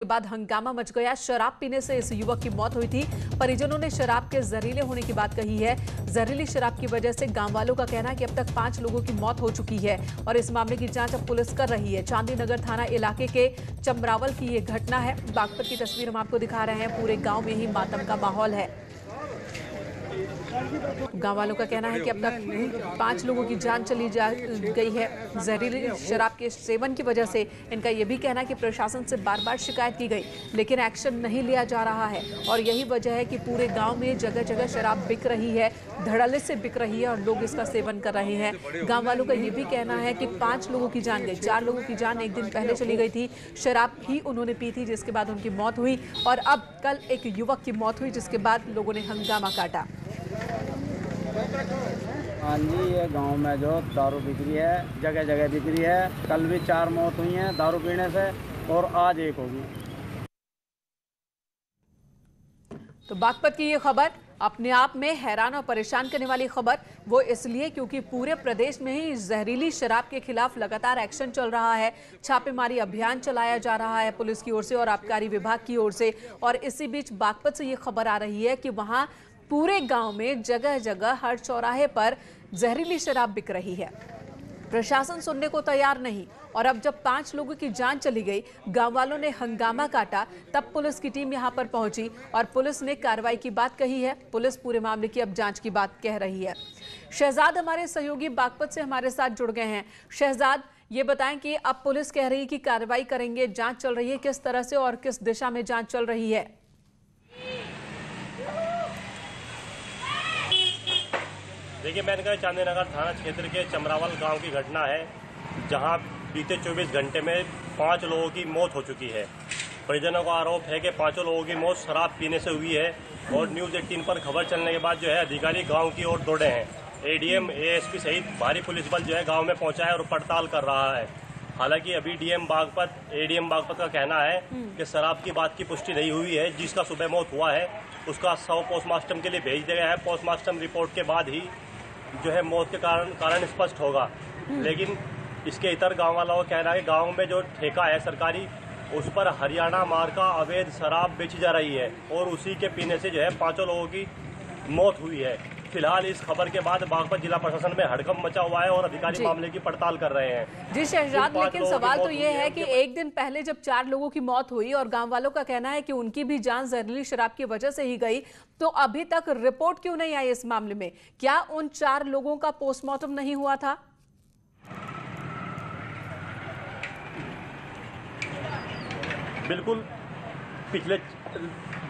के बाद हंगामा मच गया। शराब पीने से इस युवक की मौत हुई थी। परिजनों ने शराब के जहरीले होने की बात कही है। जहरीली शराब की वजह से गांव वालों का कहना है कि अब तक 5 लोगों की मौत हो चुकी है और इस मामले की जांच अब पुलिस कर रही है। चांदी नगर थाना इलाके के चमरावल की ये घटना है। बागपत की तस्वीर हम आपको दिखा रहे हैं। पूरे गाँव में ही मातम का माहौल है। गांव वालों का कहना है कि अब तक 5 लोगों की जान चली गई है जहरीली शराब के सेवन की वजह से। इनका यह भी कहना है कि प्रशासन से बार बार शिकायत की गई लेकिन एक्शन नहीं लिया जा रहा है और यही वजह है कि पूरे गांव में जगह जगह शराब बिक रही है, धड़ल्ले से बिक रही है और लोग इसका सेवन कर रहे हैं। गाँव वालों का यह भी कहना है कि 5 लोगों की जान गई। 4 लोगों की जान एक दिन पहले चली गई थी। शराब ही उन्होंने पी थी जिसके बाद उनकी मौत हुई और अब कल एक युवक की मौत हुई जिसके बाद लोगों ने हंगामा काटा। हाँ जी, ये गांव में जो दारू बिक रही है, जगह जगह बिक रही है। कल भी 4 मौत हुई हैं दारू पीने से और आज 1 होगी। तो बागपत की ये खबर अपने आप में हैरान और परेशान करने वाली खबर वो इसलिए क्योंकि पूरे प्रदेश में ही जहरीली शराब के खिलाफ लगातार एक्शन चल रहा है। छापेमारी अभियान चलाया जा रहा है पुलिस की ओर से और आबकारी विभाग की ओर से। और इसी बीच बागपत से ये खबर आ रही है कि वहां पूरे गांव में जगह जगह हर चौराहे पर जहरीली शराब बिक रही है। प्रशासन सुनने को तैयार नहीं और अब जब 5 लोगों की जान चली गई, गांव वालों ने हंगामा काटा, तब पुलिस की टीम यहां पर पहुंची और पुलिस ने कार्रवाई की बात कही है। पुलिस पूरे मामले की अब जांच की बात कह रही है। शहजाद हमारे सहयोगी बागपत से हमारे साथ जुड़ गए हैं। शहजाद, ये बताएं कि अब पुलिस कह रही है कि कार्रवाई करेंगे, जांच चल रही है, किस तरह से और किस दिशा में जांच चल रही है? देखिए, मैंने कहा चांदी नगर थाना क्षेत्र के चमरावल गांव की घटना है जहां बीते 24 घंटे में 5 लोगों की मौत हो चुकी है। परिजनों का आरोप है कि 5 लोगों की मौत शराब पीने से हुई है और न्यूज़ 18 पर खबर चलने के बाद जो है अधिकारी गांव की ओर दौड़े हैं। एडीएम, एएसपी सहित भारी पुलिस बल जो है गाँव में पहुंचा है और पड़ताल कर रहा है। हालांकि अभी एडीएम बागपत का कहना है कि शराब की बात की पुष्टि नहीं हुई है। जिसका सुबह मौत हुआ है उसका शव पोस्टमार्टम के लिए भेज दिया गया है। पोस्टमार्टम रिपोर्ट के बाद ही जो है मौत के कारण स्पष्ट होगा। लेकिन इसके इतर गांव वालों का कहना है कि गांव में जो ठेका है सरकारी, उस पर हरियाणा मार्का अवैध शराब बेची जा रही है और उसी के पीने से जो है 5 लोगों की मौत हुई है। फिलहाल इस खबर के बाद बागपत जिला प्रशासन में हड़कंप मचा हुआ है और अधिकारी मामले की पड़ताल कर रहे हैं। जी शहजाद, लेकिन सवाल तो ये है कि एक दिन पहले जब 4 लोगों की मौत हुई और गांव वालों का कहना है कि उनकी भी जान जहरीली शराब की वजह से ही गई, तो अभी तक रिपोर्ट क्यों नहीं आई इस मामले में? क्या उन 4 लोगों का पोस्टमार्टम नहीं हुआ था? बिल्कुल,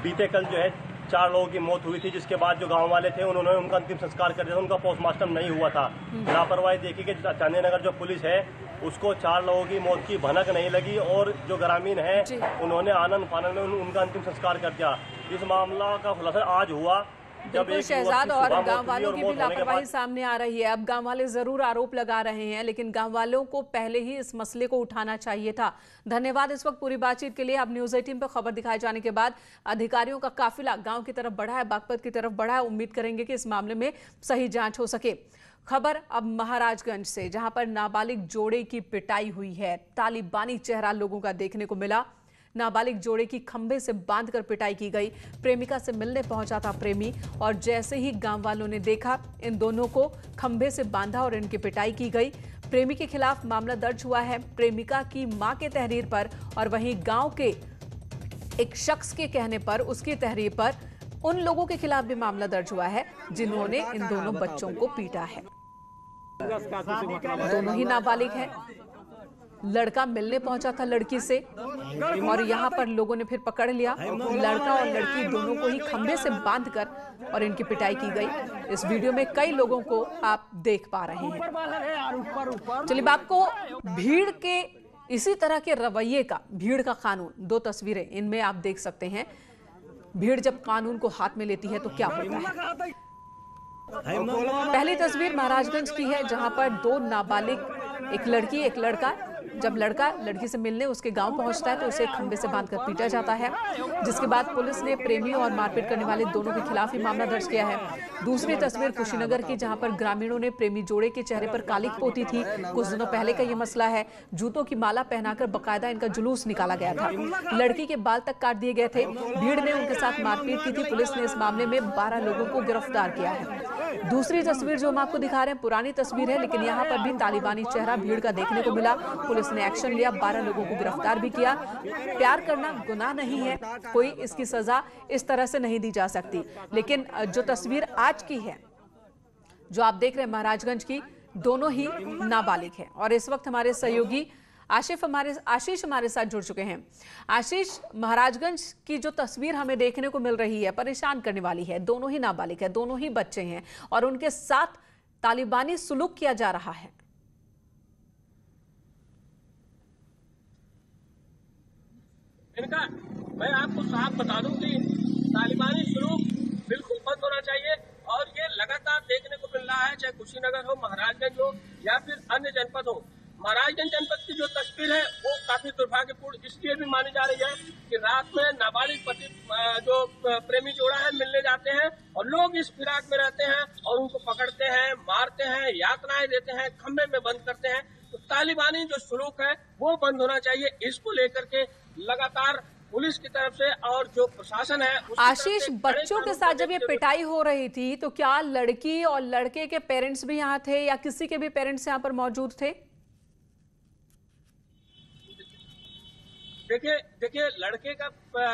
बीते कल जो है 4 लोगों की मौत हुई थी जिसके बाद जो गांव वाले थे उन्होंने उनका अंतिम संस्कार कर दिया था। उनका पोस्टमार्टम नहीं हुआ था। लापरवाही देखी कि चांदी नगर जो पुलिस है उसको 4 लोगों की मौत की भनक नहीं लगी और जो ग्रामीण है उन्होंने आनंद फानन में उनका अंतिम संस्कार कर दिया। इस मामला का खुलासा आज हुआ जब एक शहजाद और गांव वालों की भी लापरवाही सामने आ रही है। अब गांव वाले जरूर आरोप लगा रहे हैं लेकिन गांव वालों को पहले ही इस मसले को उठाना चाहिए था। धन्यवाद इस वक्त पूरी बातचीत के लिए। अब न्यूज़ 18 पर खबर दिखाए जाने के बाद अधिकारियों का काफिला गांव की तरफ बढ़ा है, बागपत की तरफ बढ़ा है। उम्मीद करेंगे कि इस मामले में सही जांच हो सके। खबर अब महाराजगंज से, जहां पर नाबालिग जोड़े की पिटाई हुई है। तालिबानी चेहरा लोगों का देखने को मिला। नाबालिग जोड़े की खंभे से बांधकर पिटाई की गई। प्रेमिका से मिलने पहुंचा था प्रेमी और जैसे ही गांव वालों ने देखा इन दोनों को खंभे से बांधा और इनकी पिटाई की गई। प्रेमी के खिलाफ मामला दर्ज हुआ है प्रेमिका की मां के तहरीर पर और वहीं गांव के एक शख्स के कहने पर, उसकी तहरीर पर उन लोगों के खिलाफ भी मामला दर्ज हुआ है जिन्होंने इन दोनों बच्चों को पीटा है। दोनों ही नाबालिग हैं। लड़का मिलने पहुंचा था लड़की से और यहां पर लोगों ने फिर पकड़ लिया। लड़का और लड़की दोनों को ही खंभे से बांधकर और इनकी पिटाई की गई। इस वीडियो में कई लोगों को आप देख पा रहे हैं। चलिए आपको भीड़ के इसी तरह के रवैये का, भीड़ का कानून, 2 तस्वीरें इनमें आप देख सकते हैं। भीड़ जब कानून को हाथ में लेती है तो क्या होता है। पहली तस्वीर महाराजगंज की है जहां पर 2 नाबालिग, एक लड़की एक लड़का, जब लड़का लड़की से मिलने उसके गांव पहुंचता है तो उसे खंबे से बांधकर पीटा जाता है, जिसके बाद पुलिस ने प्रेमी और मारपीट करने वाले दोनों के खिलाफ ही मामला दर्ज किया है। दूसरी तस्वीर कुशीनगर की, जहां पर ग्रामीणों ने प्रेमी जोड़े के चेहरे पर कालिक पोती थी। कुछ दिनों पहले का ये मसला है। जूतों की माला पहनाकर बकायदा इनका जुलूस निकाला गया था। लड़की के बाल तक काट दिए गए थे। भीड़ ने उनके साथ मारपीट की थी। पुलिस ने इस मामले में 12 लोगों को गिरफ्तार किया है। दूसरी तस्वीर जो हम आपको दिखा रहे हैं पुरानी तस्वीर है, लेकिन यहाँ पर भी तालिबानी चेहरा भीड़ का देखने को मिला। पुलिस ने एक्शन लिया, 12 लोगों को गिरफ्तार भी किया। प्यार करना गुनाह नहीं है, कोई इसकी सजा इस तरह से नहीं दी जा सकती। लेकिन जो तस्वीर आज की है, जो आप देख रहे हैं महाराजगंज की, दोनों ही नाबालिग हैं। और इस वक्त हमारे सहयोगी आशीष हमारे साथ जुड़ चुके हैं। आशीष, महाराजगंज की जो तस्वीर हमें देखने को मिल रही है परेशान करने वाली है। दोनों ही नाबालिग है, दोनों ही बच्चे हैं और उनके साथ तालिबानी सुलूक किया जा रहा है। इनका मैं आपको साफ बता दूं कि तालिबानी सुलूक बिल्कुल बंद होना चाहिए और ये लगातार देखने को मिल रहा है, चाहे कुशीनगर हो, महाराजगंज हो या फिर अन्य जनपद हो। महाराजगंज जनपद की जो तस्वीर है वो काफी दुर्भाग्यपूर्ण इसलिए भी मानी जा रही है कि रात में नाबालिग पति जो प्रेमी जोड़ा है मिलने जाते हैं और लोग इस फिराक में रहते हैं और उनको पकड़ते हैं, मारते हैं, यातनाएं देते हैं, खंबे में बंद करते हैं। तो तालिबानी जो सुलूक है वो बंद होना चाहिए। इसको लेकर के लगातार पुलिस की तरफ से और जो प्रशासन है आशीष, बच्चों के साथ जब ये पिटाई हो रही थी तो क्या लड़की और लड़के के पेरेंट्स भी यहाँ थे या किसी के भी पेरेंट्स यहाँ पर मौजूद थे? देखिए लड़के का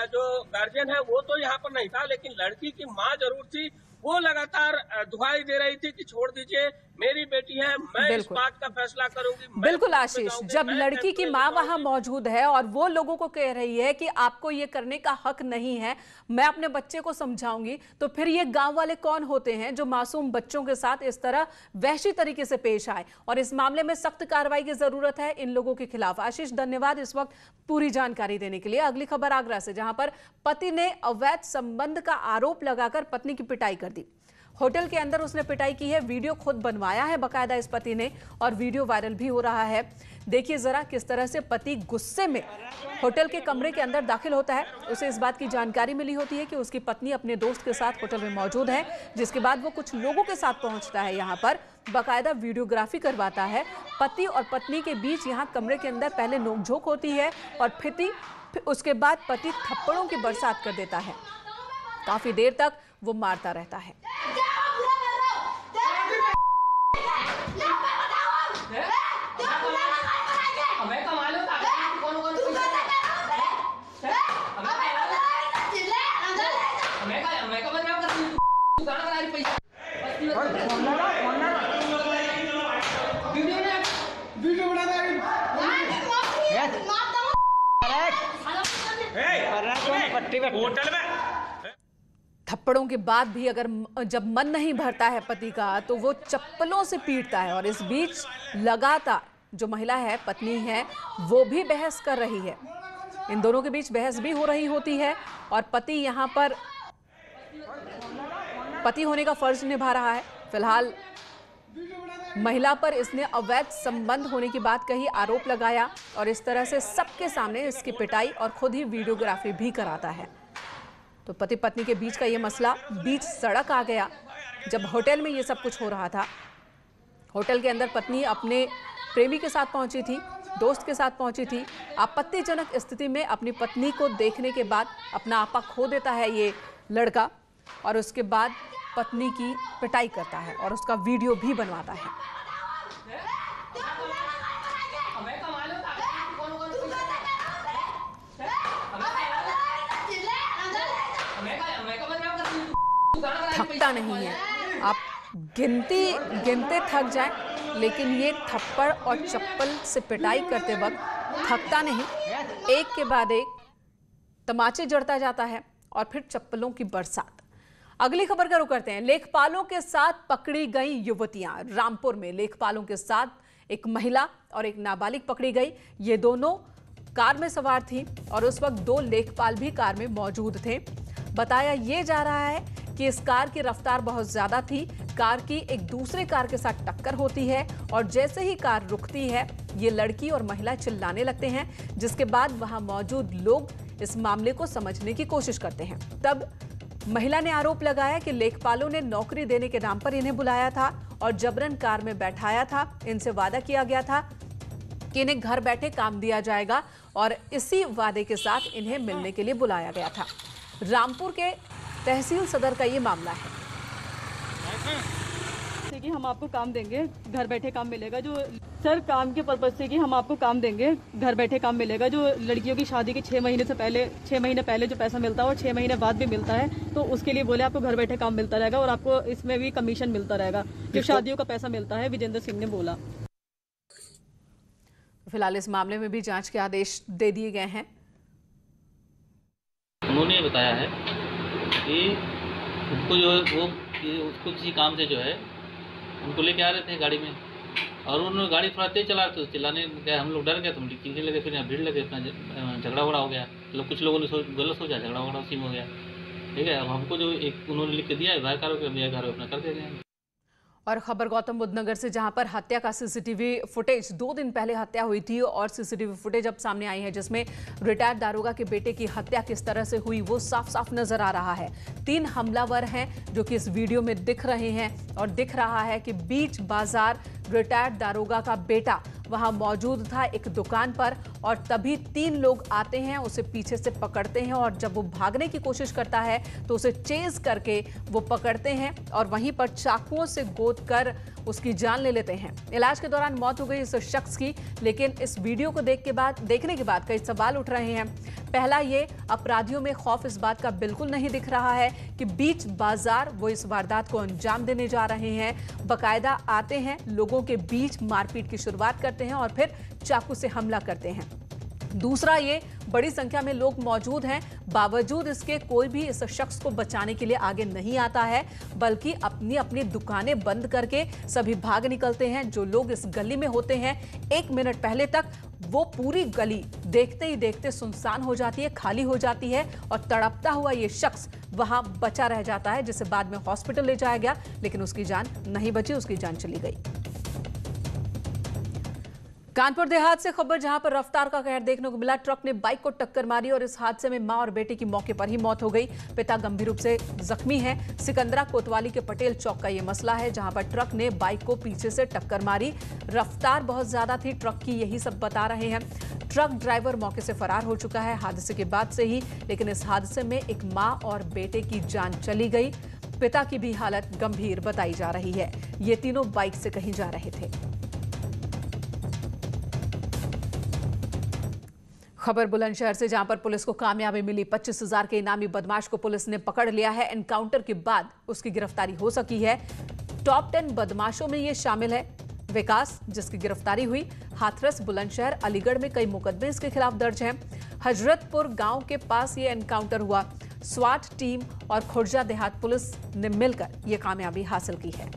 जो गार्जियन है वो तो यहाँ पर नहीं था, लेकिन लड़की की माँ जरूर थी। वो लगातार दुहाई दे रही थी कि छोड़ दीजिए, मेरी बेटी है, मैं इस बात का फैसला करूंगी। बिल्कुल आशीष, जब लड़की की माँ वहां मौजूद है और वो लोगों को कह रही है कि आपको ये करने का हक नहीं है, मैं अपने बच्चे को समझाऊंगी, तो फिर ये गांव वाले कौन होते हैं जो मासूम बच्चों के साथ इस तरह वहशी तरीके से पेश आए? और इस मामले में सख्त कार्रवाई की जरूरत है इन लोगों के खिलाफ। आशीष, धन्यवाद इस वक्त पूरी जानकारी देने के लिए। अगली खबर आगरा से, जहां पर पति ने अवैध संबंध का आरोप लगाकर पत्नी की पिटाई कर दी। होटल के अंदर उसने पिटाई की है, वीडियो खुद बनवाया है बकायदा इस पति ने और वीडियो वायरल भी हो रहा है। देखिए जरा किस तरह से पति गुस्से में होटल के कमरे के अंदर दाखिल होता है। उसे इस बात की जानकारी मिली होती है कि उसकी पत्नी अपने दोस्त के साथ होटल में मौजूद है, जिसके बाद वो कुछ लोगों के साथ पहुंचता है, यहाँ पर बकायदा वीडियोग्राफी करवाता है। पति और पत्नी के बीच यहाँ कमरे के अंदर पहले नोकझोंक होती है और फिर उसके बाद पति थप्पड़ों की बरसात कर देता है। काफी देर तक वो मारता रहता है। होटल में थप्पड़ों के बाद भी अगर जब मन नहीं भरता है पति का तो वो चप्पलों से पीटता है। और इस बीच लगातार जो महिला है, पत्नी है, वो भी बहस कर रही है। इन दोनों के बीच बहस भी हो रही होती है और पति यहाँ पर पति होने का फर्ज निभा रहा है। फिलहाल महिला पर इसने अवैध संबंध होने की बात कही, आरोप लगाया और इस तरह से सबके सामने इसकी पिटाई और खुद ही वीडियोग्राफी भी कराता है। तो पति पत्नी के बीच का ये मसला बीच सड़क आ गया जब होटल में ये सब कुछ हो रहा था। होटल के अंदर पत्नी अपने प्रेमी के साथ पहुंची थी, दोस्त के साथ पहुंची थी। आपत्तिजनक स्थिति में अपनी पत्नी को देखने के बाद अपना आपा खो देता है ये लड़का और उसके बाद पत्नी की पिटाई करता है और उसका वीडियो भी बनवाता है। थकता नहीं है, आप गिनते थक जाएं, लेकिन ये थप्पड़ और चप्पल से पिटाई करते वक्त थकता नहीं। एक के बाद एक तमाचे जड़ता जाता है और फिर चप्पलों की बरसात। अगली खबर का रुख करते हैं। लेखपालों के साथ पकड़ी गई युवतियां। रामपुर में लेखपालों के साथ एक महिला और एक नाबालिग पकड़ी गई। ये दोनों कार में सवार थी और उस वक्त 2 लेखपाल भी कार में मौजूद थे। बताया ये जा रहा है कि इस कार की रफ्तार बहुत ज्यादा थी। कार की एक दूसरे कार के साथ टक्कर होती है और जैसे ही कार रुकती है ये लड़की और महिला चिल्लाने लगते हैं, जिसके बाद वहां मौजूद लोग इस मामले को समझने की कोशिश करते हैं। तब महिला ने आरोप लगाया कि लेखपालों ने नौकरी देने के नाम पर इन्हें बुलाया था और जबरन कार में बैठाया था। इनसे वादा किया गया था कि इन्हें घर बैठे काम दिया जाएगा और इसी वादे के साथ इन्हें मिलने के लिए बुलाया गया था। रामपुर के तहसील सदर का ये मामला है कि हम आपको काम देंगे, घर बैठे काम मिलेगा। जो सर काम के पर्पज से कि हम आपको काम देंगे, घर बैठे काम मिलेगा। जो लड़कियों की शादी के 6 महीने पहले जो पैसा मिलता है और 6 महीने बाद भी मिलता है, तो उसके लिए बोले आपको घर बैठे काम मिलता रहेगा और आपको इसमें भी कमीशन मिलता रहेगा। जो शादियों का पैसा मिलता है, विजेंद्र सिंह ने बोला। फिलहाल इस मामले में भी जांच के आदेश दे दिए गए हैं। उन्होंने बताया है कि उनको जो वो उसको किसी काम से जो है उनको लेके आ रहे थे गाड़ी में, और उन्होंने गाड़ी थोड़ा तेज चला रहे थे। चिल्लाने गए, हम लोग डर गए, तो हम चिल्लाने लगे, फिर यहाँ भीड़ लगे, इतना झगड़ा वगड़ा हो गया। कुछ लोगों ने गलत सोचा, झगड़ा वगड़ा उसी में हो गया। ठीक है, अब हमको जो एक उन्होंने लिख के दिया है व्यवहार कार्य अपना कर दे रहे हैं। और खबर गौतम बुद्ध नगर से, जहां पर हत्या का सीसीटीवी फुटेज 2 दिन पहले हत्या हुई थी और सीसीटीवी फुटेज अब सामने आई है, जिसमें रिटायर्ड दारोगा के बेटे की हत्या किस तरह से हुई वो साफ साफ नजर आ रहा है। 3 हमलावर हैं जो कि इस वीडियो में दिख रहे हैं और दिख रहा है कि बीच बाजार रिटायर्ड दारोगा का बेटा वहां मौजूद था एक दुकान पर, और तभी 3 लोग आते हैं, उसे पीछे से पकड़ते हैं और जब वो भागने की कोशिश करता है तो उसे चेज करके वो पकड़ते हैं और वहीं पर चाकुओं से गोद कर उसकी जान ले लेते हैं। इलाज के दौरान मौत हो गई इस शख्स की, लेकिन इस वीडियो को देखने के बाद कई सवाल उठ रहे हैं। पहला ये, अपराधियों में खौफ इस बात का बिल्कुल नहीं दिख रहा है कि बीच बाजार वो इस वारदात को अंजाम देने जा रहे हैं। बकायदा आते हैं, लोगों के बीच मारपीट की शुरुआत करते हैं और फिर चाकू से हमला करते हैं। दूसरा ये, बड़ी संख्या में लोग मौजूद हैं, बावजूद इसके कोई भी इस शख्स को बचाने के लिए आगे नहीं आता है, बल्कि अपनी अपनी दुकानें बंद करके सभी भाग निकलते हैं। जो लोग इस गली में होते हैं, 1 मिनट पहले तक वो पूरी गली देखते ही देखते सुनसान हो जाती है, खाली हो जाती है और तड़पता हुआ ये शख्स वहां बचा रह जाता है, जिसे बाद में हॉस्पिटल ले जाया गया, लेकिन उसकी जान नहीं बची, उसकी जान चली गई। कानपुर देहात से खबर, जहां पर रफ्तार का कहर देखने को मिला। ट्रक ने बाइक को टक्कर मारी और इस हादसे में मां और बेटे की मौके पर ही मौत हो गई। पिता गंभीर रूप से जख्मी है। सिकंदरा कोतवाली के पटेल चौक का यह मसला है, जहां पर ट्रक ने बाइक को पीछे से टक्कर मारी। रफ्तार बहुत ज्यादा थी ट्रक की, यही सब बता रहे हैं। ट्रक ड्राइवर मौके से फरार हो चुका है हादसे के बाद से ही, लेकिन इस हादसे में एक मां और बेटे की जान चली गई। पिता की भी हालत गंभीर बताई जा रही है। ये तीनों बाइक से कहीं जा रहे थे। खबर बुलंदशहर से, जहां पर पुलिस को कामयाबी मिली। 25,000 के इनामी बदमाश को पुलिस ने पकड़ लिया है। एनकाउंटर के बाद उसकी गिरफ्तारी हो सकी है। टॉप 10 बदमाशों में ये शामिल है विकास, जिसकी गिरफ्तारी हुई। हाथरस, बुलंदशहर, अलीगढ़ में कई मुकदमे इसके खिलाफ दर्ज हैं। हजरतपुर गांव के पास ये एनकाउंटर हुआ। स्वाट टीम और खुर्जा देहात पुलिस ने मिलकर ये कामयाबी हासिल की है।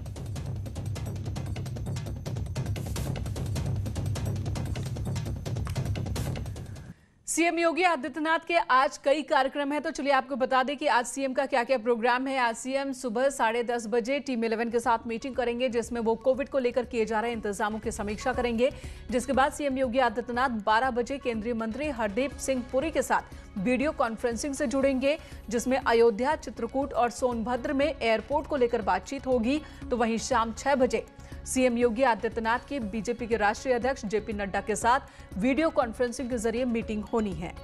सीएम योगी आदित्यनाथ के आज कई कार्यक्रम हैं, तो चलिए आपको बता दें कि आज सीएम का क्या क्या प्रोग्राम है। आज सीएम सुबह 10:30 बजे टीम 11 के साथ मीटिंग करेंगे, जिसमें वो कोविड को लेकर किए जा रहे इंतजामों की समीक्षा करेंगे। जिसके बाद सीएम योगी आदित्यनाथ 12 बजे केंद्रीय मंत्री हरदीप सिंह पुरी के साथ वीडियो कॉन्फ्रेंसिंग से जुड़ेंगे, जिसमें अयोध्या, चित्रकूट और सोनभद्र में एयरपोर्ट को लेकर बातचीत होगी। तो वहीं शाम 6 बजे सीएम योगी आदित्यनाथ की बीजेपी के राष्ट्रीय अध्यक्ष जेपी नड्डा के साथ वीडियो कॉन्फ्रेंसिंग के जरिए मीटिंग होनी है।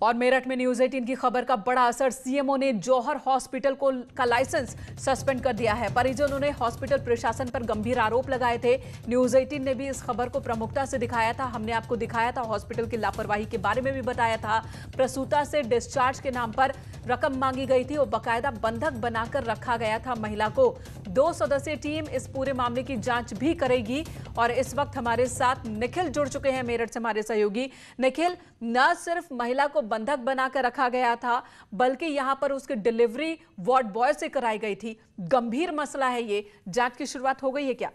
और मेरठ में न्यूज 18 की खबर का बड़ा असर। सीएमओ ने जौहर हॉस्पिटल का लाइसेंस सस्पेंड कर दिया है। परिजनों ने हॉस्पिटल प्रशासन पर गंभीर आरोप लगाए थे। न्यूज 18 ने भी इस खबर को प्रमुखता से दिखाया था। हमने आपको दिखाया था, हॉस्पिटल की लापरवाही के बारे में भी बताया था। प्रसूता से डिस्चार्ज के नाम पर रकम मांगी गई थी और बाकायदा बंधक बनाकर रखा गया था महिला को। 2 सदस्यीय टीम इस पूरे मामले की जांच भी करेगी। और इस वक्त हमारे साथ निखिल जुड़ चुके हैं मेरठ से, हमारे सहयोगी। निखिल, न सिर्फ महिला को बंधक बनाकर रखा गया था, बल्कि यहां पर उसकी डिलीवरी वार्ड बॉय से कराई गई थी। गंभीर मसला है ये, जांच की शुरुआत हो गई है क्या?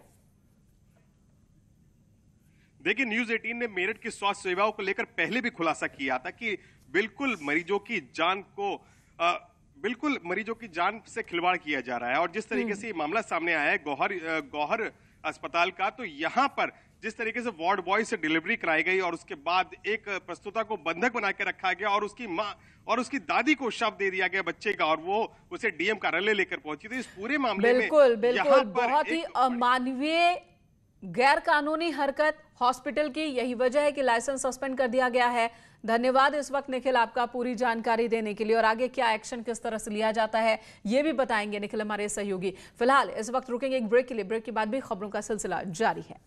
देखिए, न्यूज 18 ने मेरठ की स्वास्थ्य सेवाओं को लेकर पहले भी खुलासा किया था कि बिल्कुल मरीजों की जान को बिल्कुल मरीजों की जान से खिलवाड़ किया जा रहा है। और जिस तरीके से ये मामला सामने आया है गौहर अस्पताल का, तो यहाँ पर जिस तरीके से वार्ड बॉय से डिलीवरी कराई गई और उसके बाद एक प्रस्तुता को बंधक बना के रखा गया और उसकी माँ और उसकी दादी को शव दे दिया गया बच्चे का, और वो उसे डीएम कार्यालय लेकर पहुंची। तो इस पूरे मामले में बिल्कुल बहुत ही अमानवीय गैर कानूनी हरकत हॉस्पिटल की, यही वजह है कि लाइसेंस सस्पेंड कर दिया गया है। धन्यवाद इस वक्त निखिल आपका पूरी जानकारी देने के लिए, और आगे क्या एक्शन किस तरह से लिया जाता है ये भी बताएंगे निखिल हमारे सहयोगी। फिलहाल इस वक्त रुकेंगे एक ब्रेक के लिए, ब्रेक के बाद भी खबरों का सिलसिला जारी है।